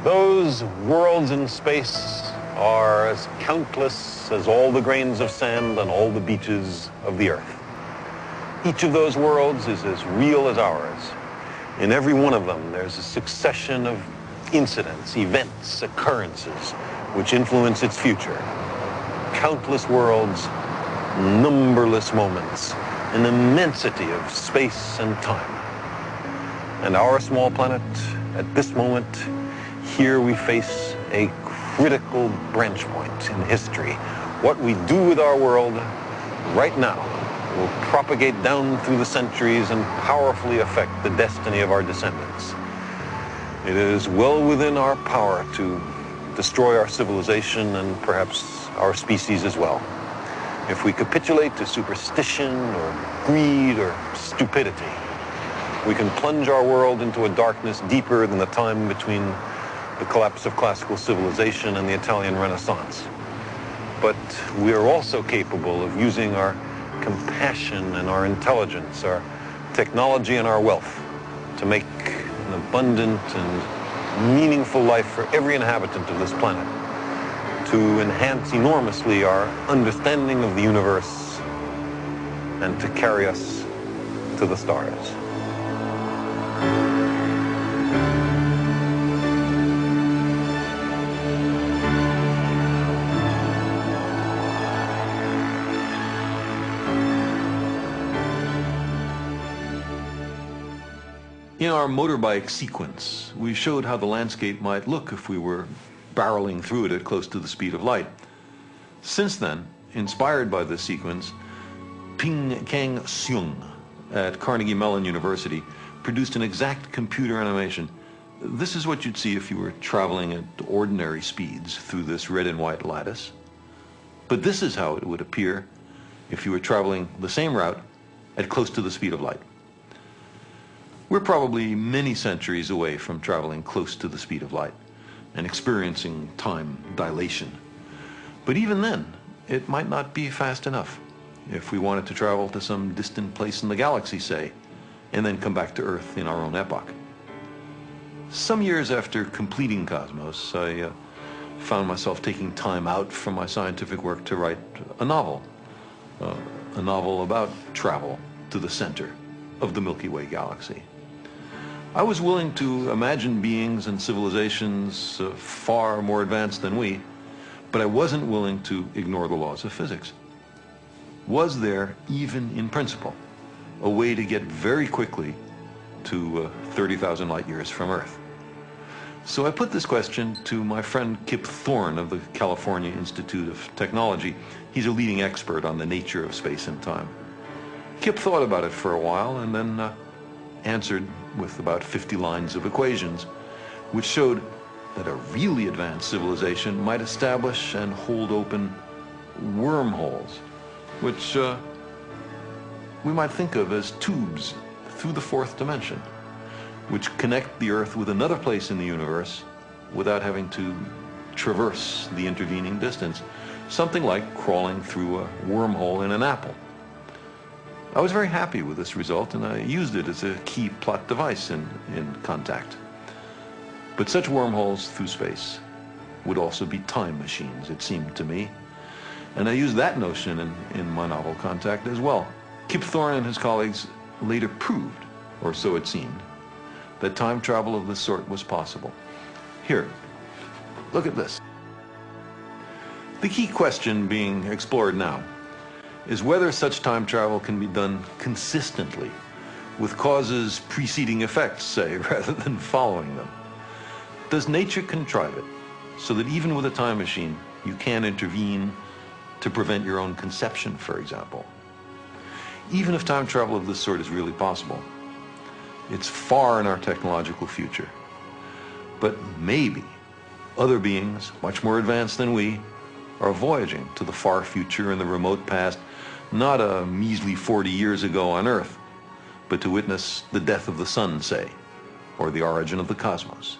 Those worlds in space are as countless as all the grains of sand on all the beaches of the Earth. Each of those worlds is as real as ours. In every one of them, there's a succession of incidents, events, occurrences, which influence its future. Countless worlds, numberless moments, an immensity of space and time. And our small planet, at this moment, here we face a critical branch point in history. What we do with our world right now will propagate down through the centuries and powerfully affect the destiny of our descendants. It is well within our power to destroy our civilization and perhaps our species as well. If we capitulate to superstition or greed or stupidity, we can plunge our world into a darkness deeper than the time between the collapse of classical civilization and the Italian Renaissance. But we are also capable of using our compassion and our intelligence, our technology and our wealth to make an abundant and meaningful life for every inhabitant of this planet, to enhance enormously our understanding of the universe and to carry us to the stars. In our motorbike sequence, we showed how the landscape might look if we were barreling through it at close to the speed of light. Since then, inspired by this sequence, Ping-Kang Seung at Carnegie Mellon University produced an exact computer animation. This is what you'd see if you were traveling at ordinary speeds through this red and white lattice. But this is how it would appear if you were traveling the same route at close to the speed of light. We're probably many centuries away from traveling close to the speed of light and experiencing time dilation. But even then, it might not be fast enough if we wanted to travel to some distant place in the galaxy, say, and then come back to Earth in our own epoch. Some years after completing Cosmos, I found myself taking time out from my scientific work to write a novel about travel to the center of the Milky Way galaxy. I was willing to imagine beings and civilizations far more advanced than we, but I wasn't willing to ignore the laws of physics. Was there, even in principle, a way to get very quickly to 30,000 light years from Earth? So I put this question to my friend Kip Thorne of the California Institute of Technology. He's a leading expert on the nature of space and time. Kip thought about it for a while and then answered with about 50 lines of equations, which showed that a really advanced civilization might establish and hold open wormholes, which we might think of as tubes through the fourth dimension, which connect the Earth with another place in the universe without having to traverse the intervening distance, something like crawling through a wormhole in an apple. I was very happy with this result, and I used it as a key plot device in Contact. But such wormholes through space would also be time machines, it seemed to me. And I used that notion in my novel Contact as well. Kip Thorne and his colleagues later proved, or so it seemed, that time travel of this sort was possible. Here, look at this. The key question being explored now is whether such time travel can be done consistently, with causes preceding effects, say, rather than following them. Does nature contrive it so that even with a time machine, you can intervene to prevent your own conception, for example? Even if time travel of this sort is really possible, it's far in our technological future. But maybe other beings, much more advanced than we, are voyaging to the far future and the remote past, not a measly 40 years ago on Earth, but to witness the death of the sun, say, or the origin of the cosmos.